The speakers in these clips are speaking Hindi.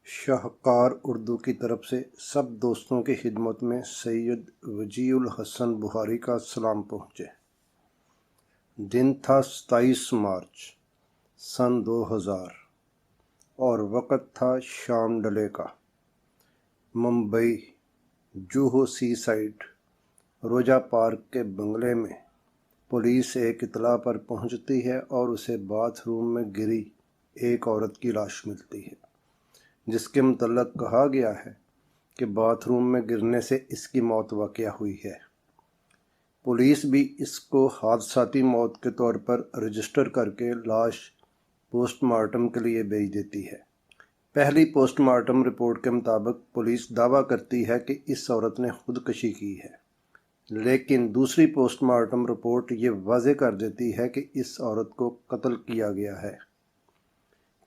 शाहकार उर्दू की तरफ से सब दोस्तों की खिदमत में सैयद वजीउल हसन बुखारी का सलाम पहुँचे। दिन था 27 मार्च सन 2000 और वक़्त था शाम डले का। मुंबई जूहू सी साइड रोजा पार्क के बंगले में पुलिस एक इत्तला पर पहुंचती है और उसे बाथरूम में गिरी एक औरत की लाश मिलती है, जिसके मुतल्लक कहा गया है कि बाथरूम में गिरने से इसकी मौत वाक़या हुई है। पुलिस भी इसको हादसाती मौत के तौर पर रजिस्टर करके लाश पोस्टमार्टम के लिए भेज देती है। पहली पोस्टमार्टम रिपोर्ट के मुताबिक पुलिस दावा करती है कि इस औरत ने खुदकशी की है, लेकिन दूसरी पोस्टमार्टम रिपोर्ट ये वाज़े कर देती है कि इस औरत को कत्ल किया गया है।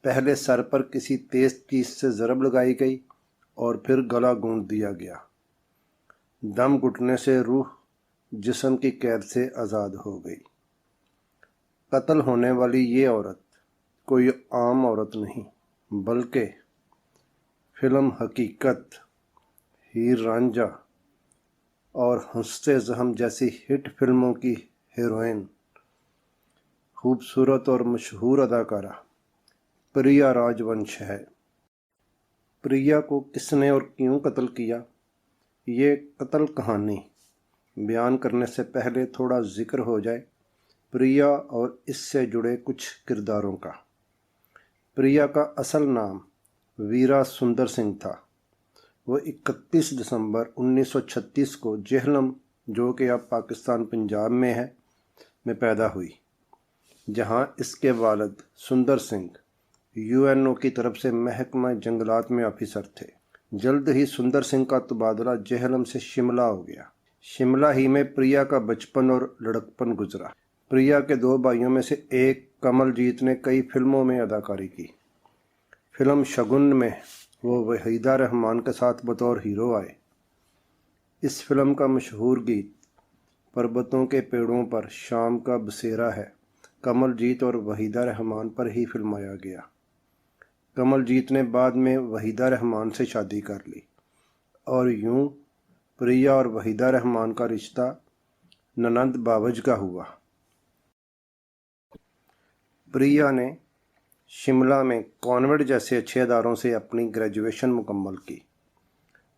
पहले सर पर किसी तेज़ चीज़ से ज़रब लगाई गई और फिर गला गूंद दिया गया। दम घुटने से रूह जिस्म की कैद से आज़ाद हो गई। कत्ल होने वाली ये औरत कोई आम औरत नहीं, बल्कि फिल्म हकीकत, हीर रांझा और हंसते ज़हम जैसी हिट फिल्मों की हीरोइन, खूबसूरत और मशहूर अदाकारा प्रिया राजवंश है। प्रिया को किसने और क्यों कत्ल किया, ये कत्ल कहानी बयान करने से पहले थोड़ा जिक्र हो जाए प्रिया और इससे जुड़े कुछ किरदारों का। प्रिया का असल नाम वीरा सुंदर सिंह था। वो 31 दिसंबर 1936 को जेहलम, जो कि अब पाकिस्तान पंजाब में है, में पैदा हुई, जहां इसके वालिद सुंदर सिंह यूएनओ की तरफ से महकमा जंगलात में ऑफिसर थे। जल्द ही सुंदर सिंह का तबादला जेहलम से शिमला हो गया। शिमला ही में प्रिया का बचपन और लड़कपन गुजरा। प्रिया के दो भाइयों में से एक कमलजीत ने कई फिल्मों में अदाकारी की। फिल्म शगुन में वो वहीदा रहमान के साथ बतौर हीरो आए। इस फिल्म का मशहूर गीत पर्वतों के पेड़ों पर शाम का बसेरा है कमलजीत और वहीदा रहमान पर ही फिल्माया गया। कमलजीत ने बाद में वहीदा रहमान से शादी कर ली और यूं प्रिया और वहीदा रहमान का रिश्ता ननंद बावज का हुआ। प्रिया ने शिमला में कॉन्वेंट जैसे अच्छे अदारों से अपनी ग्रेजुएशन मुकम्मल की।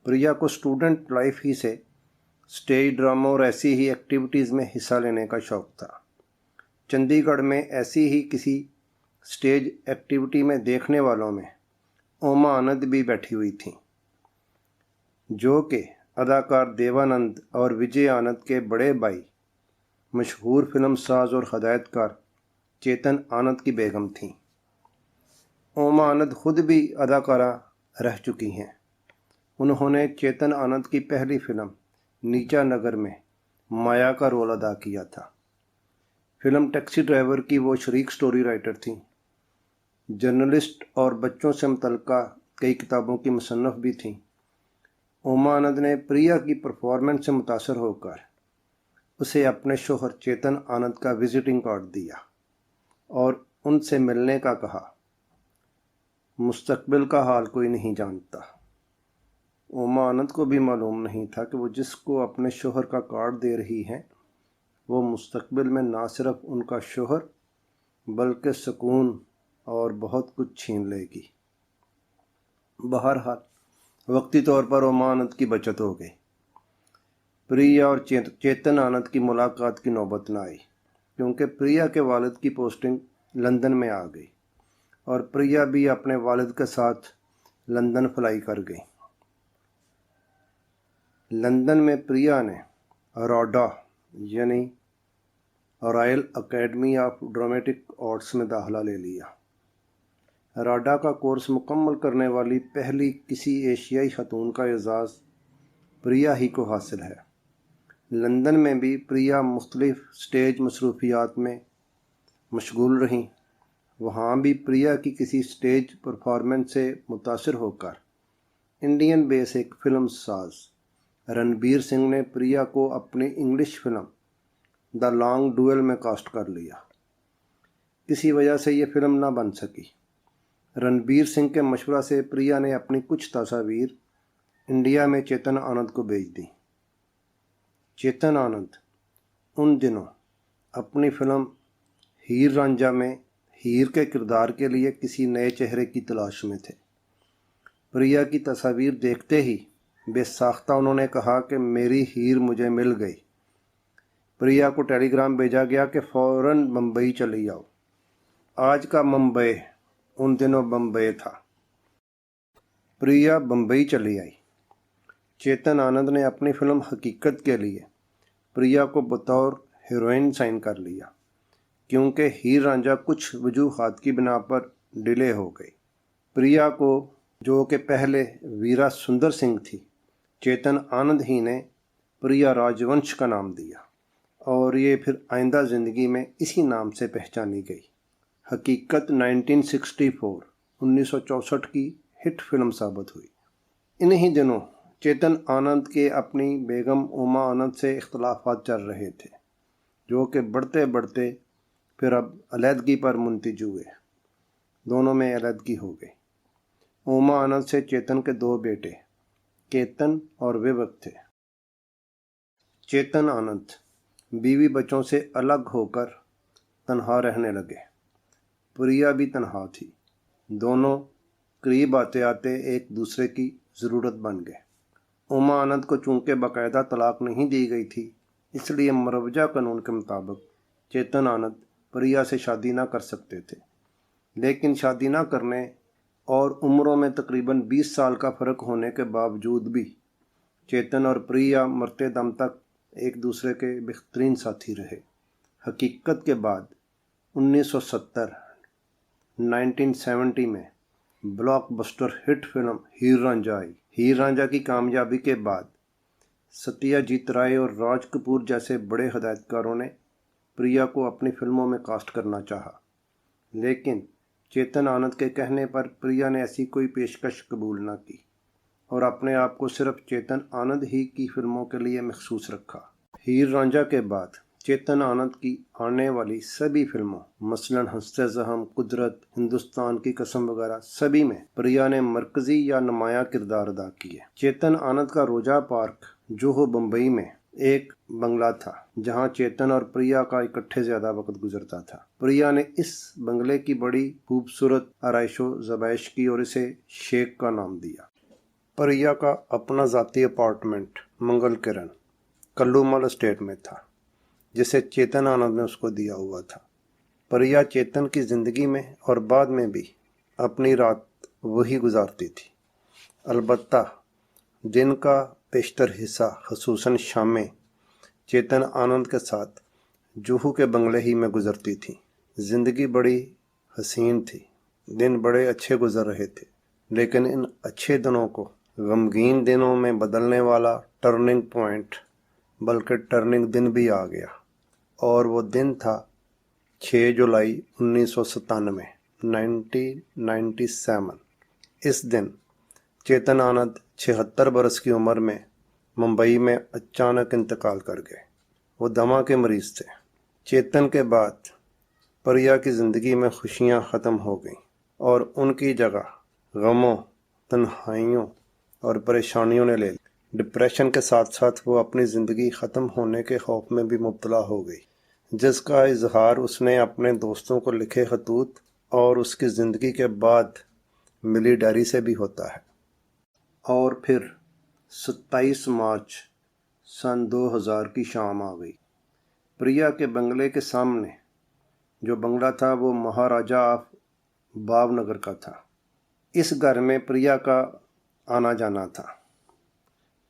प्रिया को स्टूडेंट लाइफ ही से स्टेज ड्रामा और ऐसी ही एक्टिविटीज़ में हिस्सा लेने का शौक़ था। चंडीगढ़ में ऐसी ही किसी स्टेज एक्टिविटी में देखने वालों में ओमा आनंद भी बैठी हुई थीं, जो कि अदाकार देवानंद और विजय आनंद के बड़े भाई, मशहूर फिल्म साज और हदायतकार चेतन आनंद की बेगम थीं। ओमा आनंद खुद भी अदाकारा रह चुकी हैं। उन्होंने चेतन आनंद की पहली फिल्म नीचा नगर में माया का रोल अदा किया था। फिल्म टैक्सी ड्राइवर की वो शरीक स्टोरी राइटर थीं। जर्नलिस्ट और बच्चों से मुतल्लिका कई किताबों की मुसन्नफ़ भी थीं। ओमा आनंद ने प्रिया की परफॉर्मेंस से मुतासर होकर उसे अपने शोहर चेतन आनंद का विजिटिंग कार्ड दिया और उनसे मिलने का कहा। मुस्तकबिल का हाल कोई नहीं जानता। ओमा आनंद को भी मालूम नहीं था कि वो जिसको अपने शोहर का कार्ड दे रही हैं, वो मुस्तकबिल में ना सिर्फ उनका शोहर बल्कि सुकून और बहुत कुछ छीन लेगी। बहरहाल वक्ती तौर पर ओमा आनंद की बचत हो गई। प्रिया और चेतन आनंद की मुलाकात की नौबत न आई, क्योंकि प्रिया के वालिद की पोस्टिंग लंदन में आ गई और प्रिया भी अपने वालिद के साथ लंदन फ्लाई कर गई। लंदन में प्रिया ने रॉडा यानी royal academy of dramatic arts में दाखिला ले लिया। राडा का कोर्स मुकम्मल करने वाली पहली किसी एशियाई खातून का एजाज़ प्रिया ही को हासिल है। लंदन में भी प्रिया मुख्तलिफ स्टेज मसरूफियात में मशगूल रहीं। वहाँ भी प्रिया की किसी स्टेज परफॉर्मेंस से मुतासर होकर इंडियन बेस एक फिल्म साज रणबीर सिंह ने प्रिया को अपनी English film The Long Duel में कास्ट कर लिया। किसी वजह से ये फिल्म ना बन सकी। रणबीर सिंह के मशवरा से प्रिया ने अपनी कुछ तस्वीर इंडिया में चेतन आनंद को भेज दी। चेतन आनंद उन दिनों अपनी फिल्म हीर रांझा में हीर के किरदार के लिए किसी नए चेहरे की तलाश में थे। प्रिया की तस्वीर देखते ही बेसाख्ता उन्होंने कहा कि मेरी हीर मुझे मिल गई। प्रिया को टेलीग्राम भेजा गया कि फ़ौरन मुंबई चली जाओ। आज का मुंबई उन दिनों बम्बई था। प्रिया बम्बई चली आई। चेतन आनंद ने अपनी फिल्म हकीकत के लिए प्रिया को बतौर हीरोइन साइन कर लिया, क्योंकि हीर रांझा कुछ वजूहात की बिना पर डिले हो गई। प्रिया को, जो कि पहले वीरा सुंदर सिंह थी, चेतन आनंद ही ने प्रिया राजवंश का नाम दिया और ये फिर आइंदा ज़िंदगी में इसी नाम से पहचानी गई। हकीकत 1964 की हिट फिल्म साबित हुई। इन्हीं दिनों चेतन आनंद के अपनी बेगम उमा आनंद से इख्तलाफात चल रहे थे, जो कि बढ़ते बढ़ते फिर अब अलहदगी पर मुंतज हुए। दोनों में अलहदगी हो गई। उमा आनंद से चेतन के 2 बेटे केतन और विवेक थे। चेतन आनंद बीवी बच्चों से अलग होकर तन्हा रहने लगे। प्रिया भी तन्हा थी। दोनों करीब आते आते एक दूसरे की ज़रूरत बन गए। उमा आनंद को चूंकि बाकायदा तलाक नहीं दी गई थी, इसलिए मरवजा कानून के मुताबिक चेतन आनंद प्रिया से शादी ना कर सकते थे। लेकिन शादी ना करने और उम्रों में तकरीबन 20 साल का फ़र्क होने के बावजूद भी चेतन और प्रिया मरते दम तक एक दूसरे के बेहतरीन साथी रहे। हकीकत के बाद 1970 में ब्लॉकबस्टर हिट फिल्म हीर रांझा आई। हीर रांझा की कामयाबी के बाद सत्यजीत राय और राज कपूर जैसे बड़े हदायतकारों ने प्रिया को अपनी फिल्मों में कास्ट करना चाहा, लेकिन चेतन आनंद के कहने पर प्रिया ने ऐसी कोई पेशकश कबूल न की और अपने आप को सिर्फ चेतन आनंद ही की फिल्मों के लिए मखसूस रखा। हीर रांझा के बाद चेतन आनंद की आने वाली सभी फिल्मों, मसलन हंसते ज़हम, कुदरत, हिंदुस्तान की कसम वगैरह, सभी में प्रिया ने मरकजी या नुमाया किरदार अदा किए। चेतन आनंद का रोजा पार्क जोहो बम्बई में एक बंगला था, जहां चेतन और प्रिया का इकट्ठे ज़्यादा वक्त गुजरता था। प्रिया ने इस बंगले की बड़ी खूबसूरत आराइशो ज़बाइश की और इसे शेख का नाम दिया। प्रिया का अपना ज़ाती अपार्टमेंट मंगल किरण कल्लूमल एस्टेट में था, जिसे चेतन आनंद ने उसको दिया हुआ था। प्रिया चेतन की ज़िंदगी में और बाद में भी अपनी रात वही गुजारती थी। अलबत्ता दिन का बेशतर हिस्सा, ख़ुसूसन शामें, चेतन आनंद के साथ जुहू के बंगले ही में गुजरती थी। ज़िंदगी बड़ी हसीन थी, दिन बड़े अच्छे गुजर रहे थे, लेकिन इन अच्छे दिनों को गमगीन दिनों में बदलने वाला टर्निंग पॉइंट, बल्कि टर्निंग दिन भी आ गया, और वो दिन था 6 जुलाई 1997। इस दिन चेतन आनंद 76 बरस की उम्र में मुंबई में अचानक इंतकाल कर गए। वो दमा के मरीज़ थे। चेतन के बाद प्रिया की ज़िंदगी में खुशियाँ ख़त्म हो गईं और उनकी जगह गमों, तन्हाइयों और परेशानियों ने ले ली। डिप्रेशन के साथ साथ वो अपनी ज़िंदगी ख़त्म होने के खौफ में भी मुब्तला हो गई, जिसका इजहार उसने अपने दोस्तों को लिखे खतूत और उसकी ज़िंदगी के बाद मिली डायरी से भी होता है। और फिर 27 मार्च सन 2000 की शाम आ गई। प्रिया के बंगले के सामने जो बंगला था वो महाराजा ऑफ भावनगर का था। इस घर में प्रिया का आना जाना था।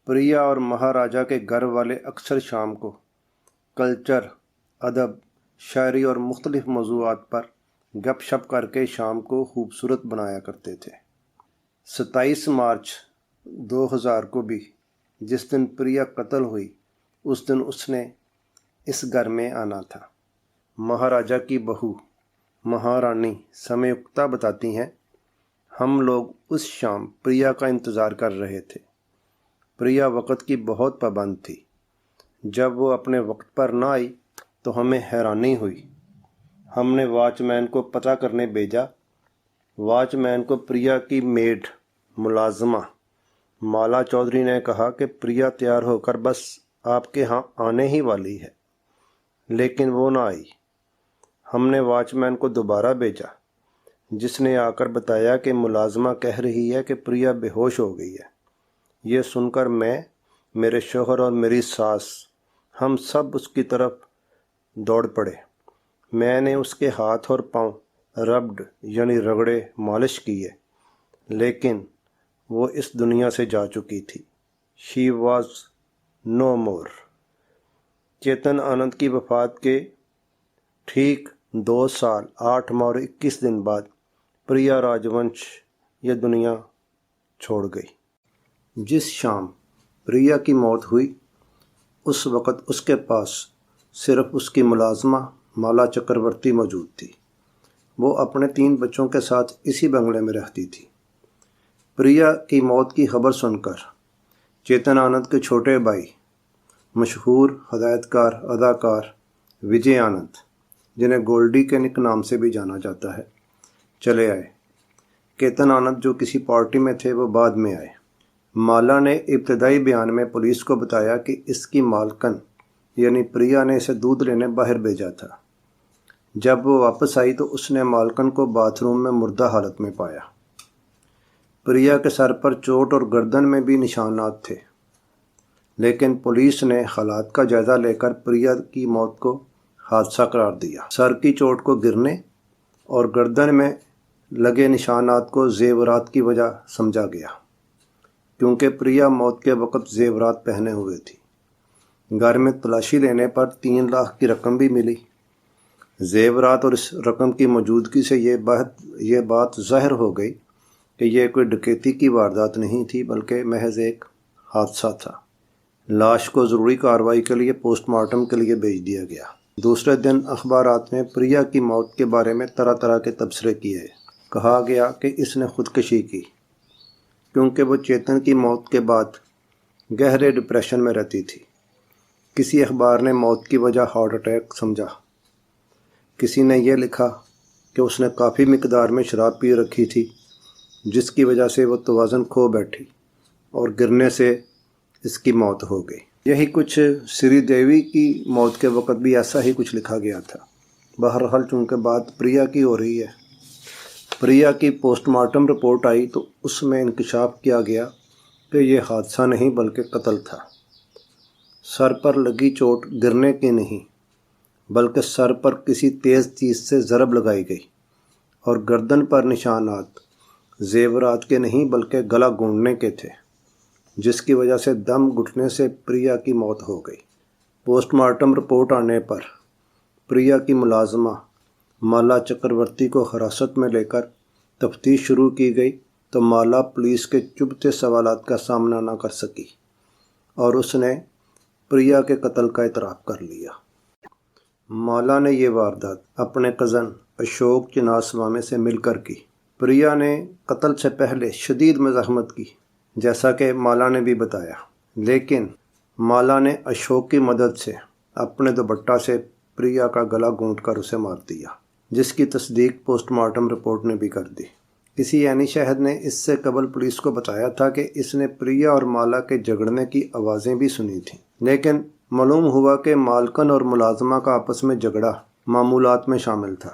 प्रिया और महाराजा के घर वाले अक्सर शाम को कल्चर, अदब, शायरी और मुख्तलिफ मौज़ूआत पर गपशप करके शाम को खूबसूरत बनाया करते थे। 27 मार्च 2000 को भी, जिस दिन प्रिया कत्ल हुई, उस दिन उसने इस घर में आना था। महाराजा की बहू महारानी समयुक्ता बताती हैं, हम लोग उस शाम प्रिया का इंतज़ार कर रहे थे। प्रिया वक़्त की बहुत पाबंद थी। जब वो अपने वक्त पर ना आई तो हमें हैरानी हुई। हमने वॉचमैन को पता करने भेजा वॉचमैन को प्रिया की मेड मुलाजमा माला चौधरी ने कहा कि प्रिया तैयार होकर बस आपके यहाँ आने ही वाली है, लेकिन वो ना आई। हमने वॉचमैन को दोबारा भेजा, जिसने आकर बताया कि मुलाजमा कह रही है कि प्रिया बेहोश हो गई है। ये सुनकर मैं, मेरे शोहर और मेरी सास, हम सब उसकी तरफ दौड़ पड़े। मैंने उसके हाथ और पांव रब्ड यानी रगड़े मालिश किए, लेकिन वो इस दुनिया से जा चुकी थी। शी वॉज नो मोर। चेतन आनंद की वफ़ात के ठीक 2 साल 8 माह और 21 दिन बाद प्रिया राजवंश ये दुनिया छोड़ गई। जिस शाम प्रिया की मौत हुई, उस वक़्त उसके पास सिर्फ उसकी मुलाजमा माला चक्रवर्ती मौजूद थी। वो अपने 3 बच्चों के साथ इसी बंगले में रहती थी। प्रिया की मौत की खबर सुनकर चेतन आनंद के छोटे भाई, मशहूर हदायतकार अदाकार विजय आनंद, जिन्हें गोल्डी के निक नाम से भी जाना जाता है, चले आए। केतन आनंद जो किसी पार्टी में थे वो बाद में आए। माला ने इब्तदाई बयान में पुलिस को बताया कि इसकी मालकन यानी प्रिया ने इसे दूध लेने बाहर भेजा था। जब वो वापस आई तो उसने मालकन को बाथरूम में मुर्दा हालत में पाया। प्रिया के सर पर चोट और गर्दन में भी निशानात थे, लेकिन पुलिस ने हालात का जायज़ा लेकर प्रिया की मौत को हादसा करार दिया। सर की चोट को गिरने और गर्दन में लगे निशानात को जेवरात की वजह समझा गया, क्योंकि प्रिया मौत के वक़्त जेवरात पहने हुए थी। घर में तलाशी लेने पर 3 लाख की रकम भी मिली। जेवरात और इस रकम की मौजूदगी से ये बात ज़ाहिर हो गई कि यह कोई डकैती की वारदात नहीं थी, बल्कि महज एक हादसा था। लाश को ज़रूरी कार्रवाई के लिए पोस्टमार्टम के लिए भेज दिया गया। दूसरे दिन अखबारात में प्रिया की मौत के बारे में तरह तरह के तबसरे किए। कहा गया कि इसने खुदकुशी की, क्योंकि वो चेतन की मौत के बाद गहरे डिप्रेशन में रहती थी। किसी अखबार ने मौत की वजह हार्ट अटैक समझा। किसी ने यह लिखा कि उसने काफ़ी मिकदार में शराब पी रखी थी, जिसकी वजह से वो तवाज़ुन खो बैठी और गिरने से इसकी मौत हो गई। यही कुछ श्रीदेवी की मौत के वक़्त भी ऐसा ही कुछ लिखा गया था। बहरहाल चूँकि बात प्रिया की हो रही है, प्रिया की पोस्टमार्टम रिपोर्ट आई तो उसमें इंकशाफ किया गया कि यह हादसा नहीं बल्कि कत्ल था। सर पर लगी चोट गिरने की नहीं, बल्कि सर पर किसी तेज़ चीज़ से ज़रब लगाई गई और गर्दन पर निशानात जेवरात के नहीं बल्कि गला गूंदने के थे, जिसकी वजह से दम घुटने से प्रिया की मौत हो गई। पोस्टमार्टम रिपोर्ट आने पर प्रिया की मुलाजमा माला चक्रवर्ती को हिरासत में लेकर तफ्तीश शुरू की गई, तो माला पुलिस के चुभते सवालात का सामना न कर सकी और उसने प्रिया के कत्ल का इतराफ़ कर लिया। माला ने यह वारदात अपने कज़न अशोक चिनास्वामी से मिलकर की। प्रिया ने कत्ल से पहले शदीद मज़ाहमत की, जैसा कि माला ने भी बताया, लेकिन माला ने अशोक की मदद से अपने दुपट्टा से प्रिया का गला घूंटकर उसे मार दिया, जिसकी तस्दीक पोस्टमार्टम रिपोर्ट ने भी कर दी। किसी यानी शहद ने इससे कबल पुलिस को बताया था कि इसने प्रिया और माला के झगड़ने की आवाज़ें भी सुनी थीं, लेकिन मालूम हुआ कि मालकन और मुलाजमा का आपस में झगड़ा मामूलात में शामिल था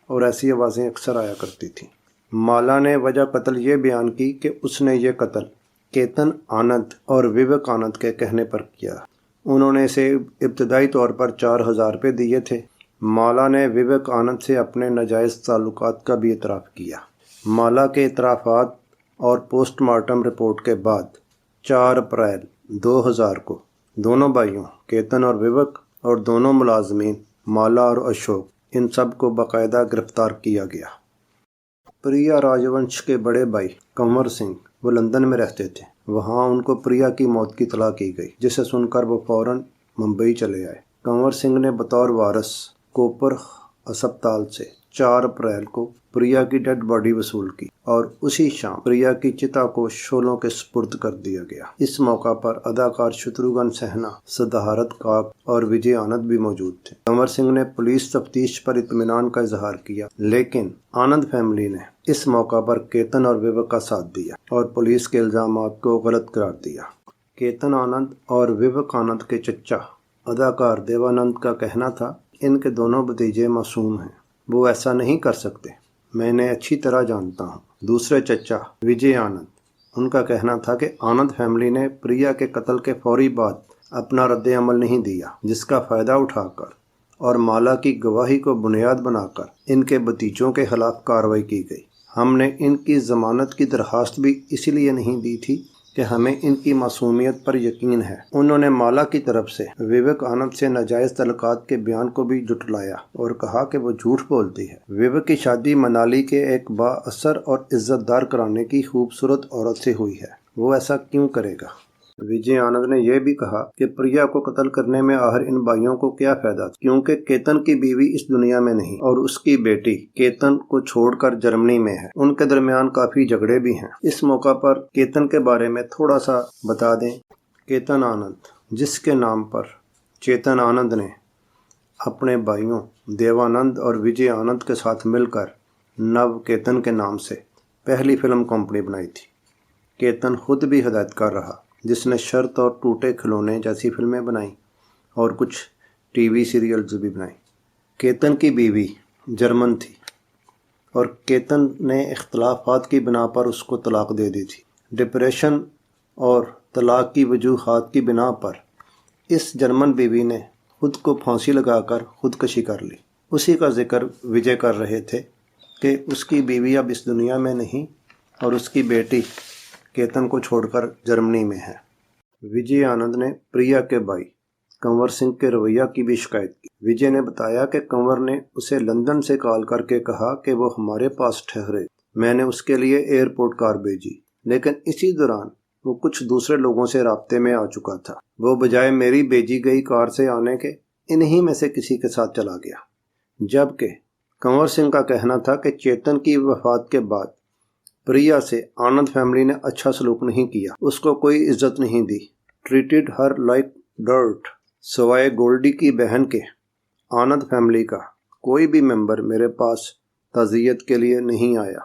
और ऐसी आवाज़ें अक्सर आया करती थीं। माला ने वजह कत्ल ये बयान की कि उसने ये कत्ल केतन आनंद और विवेक आनंद के कहने पर किया। उन्होंने इसे इब्तदाई तौर पर 4000 रुपये दिए थे। माला ने विवेक आनंद से अपने नाजायज़ ताल्लुकात का भी इतराफ़ किया। माला के इतराफ़ात और पोस्टमार्टम रिपोर्ट के बाद 4 अप्रैल 2000 को दोनों भाइयों केतन और विवेक और दोनों मुलाजमीन माला और अशोक, इन सब को बाकायदा गिरफ्तार किया गया। प्रिया राजवंश के बड़े भाई कंवर सिंह वो लंदन में रहते थे। वहाँ उनको प्रिया की मौत की इतला की गई, जिसे सुनकर वो फ़ौरन मुंबई चले आए। कंवर सिंह ने बतौर वारस कोपर अस्पताल से 4 अप्रैल को प्रिया की डेड बॉडी वसूल की। और उसी शाम प्रिया की चिता को शोलों के सुपुर्द कर दिया गया। इस मौका पर अदाकार शत्रुघ्न सिन्हा, सिद्धार्थ काक और विजय आनंद भी मौजूद थे। कंवर सिंह ने पुलिस तफ्तीश पर इत्मीनान का इजहार किया, लेकिन आनंद फैमिली ने इस मौका पर केतन और विवेक का साथ दिया और पुलिस के इल्जामात को गलत करार दिया। केतन आनंद और विवेक आनंद के चचा अदाकार देवानंद का कहना था, इनके दोनों भतीजे मासूम हैं, वो ऐसा नहीं कर सकते, मैं इन्हें अच्छी तरह जानता हूँ। दूसरे चचा विजय आनंद, उनका कहना था कि आनंद फैमिली ने प्रिया के कत्ल के फौरी बाद अपना रद्द अमल नहीं दिया, जिसका फ़ायदा उठाकर और माला की गवाही को बुनियाद बनाकर इनके भतीजों के खिलाफ कार्रवाई की गई। हमने इनकी ज़मानत की दरख्वास्त भी इसलिए नहीं दी थी कि हमें इनकी मासूमियत पर यकीन है। उन्होंने माला की तरफ से विवेक आनंद से नाजायज़ तल्लुकात के बयान को भी जुटलाया और कहा कि वो झूठ बोलती है। विवेक की शादी मनाली के एक बाअसर और इज्जतदार घराने की खूबसूरत औरत से हुई है, वो ऐसा क्यों करेगा। विजय आनंद ने यह भी कहा कि प्रिया को कत्ल करने में आखिर इन भाइयों को क्या फायदा, क्योंकि केतन की बीवी इस दुनिया में नहीं और उसकी बेटी केतन को छोड़कर जर्मनी में है। उनके दरमियान काफी झगड़े भी हैं। इस मौका पर केतन के बारे में थोड़ा सा बता दें। केतन आनंद, जिसके नाम पर चेतन आनंद ने अपने भाइयों देवानंद और विजय आनंद के साथ मिलकर नव केतन के नाम से पहली फिल्म कंपनी बनाई थी। केतन खुद भी हिदायतकार रहा, जिसने शर्त और टूटे खिलौने जैसी फिल्में बनाई और कुछ टीवी सीरियल्स भी बनाए। केतन की बीवी जर्मन थी और केतन ने इख्तलाफात की बिना पर उसको तलाक दे दी थी। डिप्रेशन और तलाक की वजूहात की बिना पर इस जर्मन बीवी ने खुद को फांसी लगाकर खुदकशी कर ली। उसी का जिक्र विजय कर रहे थे कि उसकी बीवी अब इस दुनिया में नहीं और उसकी बेटी केतन को छोड़कर जर्मनी में है। विजय आनंद ने प्रिया के भाई कंवर सिंह के रवैया की भी शिकायत की। विजय ने बताया कि कंवर ने उसे लंदन से कॉल करके कहा कि वो हमारे पास ठहरे। मैंने उसके लिए एयरपोर्ट कार भेजी, लेकिन इसी दौरान वो कुछ दूसरे लोगों से राब्ते में आ चुका था। वो बजाय मेरी भेजी गई कार से आने के इन्हीं में से किसी के साथ चला गया। जबकि कंवर सिंह का कहना था कि चेतन की वफात के बाद प्रिया से आनंद फैमिली ने अच्छा सलूक नहीं किया, उसको कोई इज्जत नहीं दी, ट्रीटेड हर लाइक डर्ट। सवाए गोल्डी की बहन के आनंद फैमिली का कोई भी मेंबर मेरे पास ताज़ियत के लिए नहीं आया।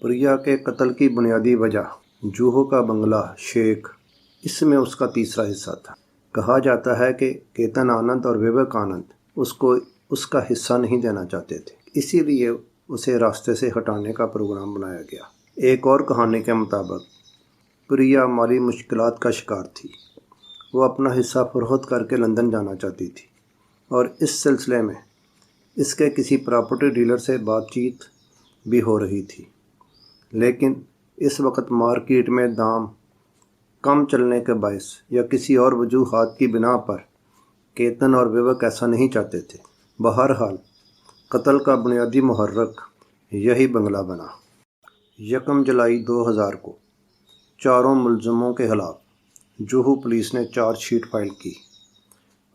प्रिया के कत्ल की बुनियादी वजह जूहू का बंगला शेख, इसमें उसका तीसरा हिस्सा था। कहा जाता है कि केतन आनंद और विवेक आनंद उसको उसका हिस्सा नहीं देना चाहते थे, इसीलिए उसे रास्ते से हटाने का प्रोग्राम बनाया गया। एक और कहानी के मुताबिक प्रिया माली मुश्किलात का शिकार थी। वो अपना हिस्सा फरोख्त करके लंदन जाना चाहती थी और इस सिलसिले में इसके किसी प्रॉपर्टी डीलर से बातचीत भी हो रही थी, लेकिन इस वक्त मार्केट में दाम कम चलने के बायस या किसी और वजूहात की बिना पर केतन और विवेक ऐसा नहीं चाहते थे। बहरहाल कत्ल का बुनियादी मुहर्रक यही बंगला बना। 1 जुलाई 2000 को चारों मुलजमों के खिलाफ जूहू पुलिस ने चार्जशीट फाइल की।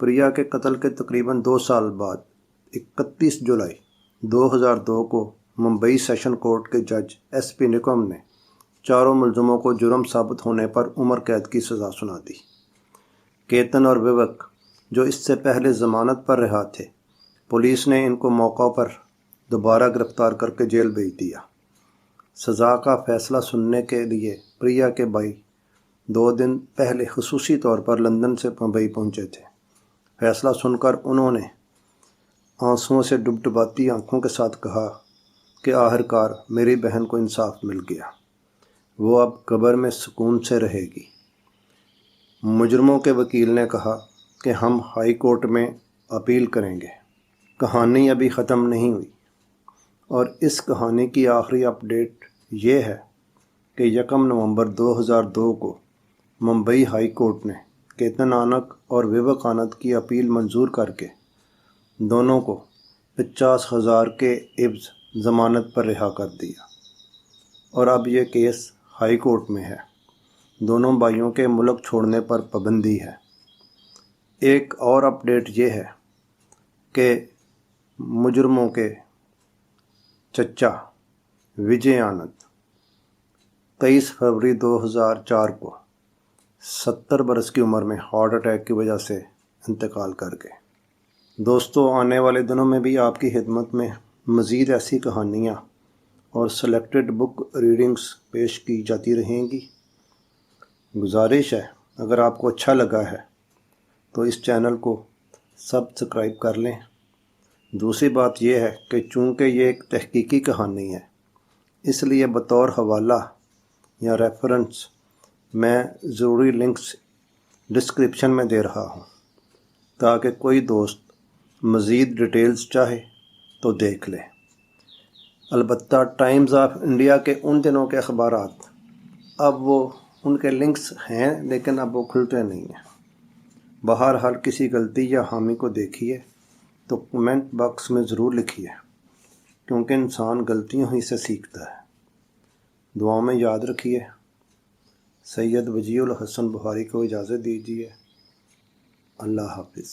प्रिया के कत्ल के तकरीबन 2 साल बाद 31 जुलाई 2002 को मुंबई सेशन कोर्ट के जज SP निकम ने चारों मुलजमों को जुर्म साबित होने पर उम्र कैद की सज़ा सुना दी। केतन और विवेक, जो इससे पहले ज़मानत पर रहा थे, पुलिस ने इनको मौका पर दोबारा गिरफ्तार करके जेल भेज दिया। सज़ा का फ़ैसला सुनने के लिए प्रिया के भाई 2 दिन पहले खुसूसी तौर पर लंदन से मुंबई पहुंचे थे। फ़ैसला सुनकर उन्होंने आंसुओं से डुबडुबाती आंखों के साथ कहा कि आखिरकार मेरी बहन को इंसाफ मिल गया, वो अब कब्र में सुकून से रहेगी। मुजरमों के वकील ने कहा कि हम हाई कोर्ट में अपील करेंगे। कहानी अभी ख़त्म नहीं हुई और इस कहानी की आखिरी अपडेट ये है कि 1 नवंबर 2002 को मुंबई हाई कोर्ट ने केतन आनंद और विवेक आनंद की अपील मंजूर करके दोनों को 50,000 के इव्ज़ ज़मानत पर रिहा कर दिया और अब ये केस हाई कोर्ट में है। दोनों भाइयों के मुल्क छोड़ने पर पाबंदी है। एक और अपडेट ये है कि मुजरमों के चचा विजय आनंद 23 फरवरी 2004 को 70 बरस की उम्र में हार्ट अटैक की वजह से इंतकाल कर गए। दोस्तों, आने वाले दिनों में भी आपकी खिदमत में मज़ीद ऐसी कहानियाँ और सेलेक्टेड बुक रीडिंग्स पेश की जाती रहेंगी। गुजारिश है, अगर आपको अच्छा लगा है तो इस चैनल को सब्सक्राइब कर लें। दूसरी बात यह है कि चूँकि ये एक तहकीकी कहानी है, इसलिए बतौर हवाला या रेफरेंस मैं ज़रूरी लिंक्स डिस्क्रिप्शन में दे रहा हूँ, ताकि कोई दोस्त मज़ीद डिटेल्स चाहे तो देख ले। अलबत्ता टाइम्स ऑफ इंडिया के उन दिनों के अखबारात अब वो उनके लिंक्स हैं, लेकिन अब वो खुलते नहीं हैं। बहरहाल किसी गलती या हामी को देखिए तो कमेंट बॉक्स में ज़रूर लिखिए, क्योंकि इंसान गलतियों ही से सीखता है। दुआ में याद रखिए। सैयद वजीउल हसन बुखारी को इजाज़त दीजिए। अल्लाह हाफिज़।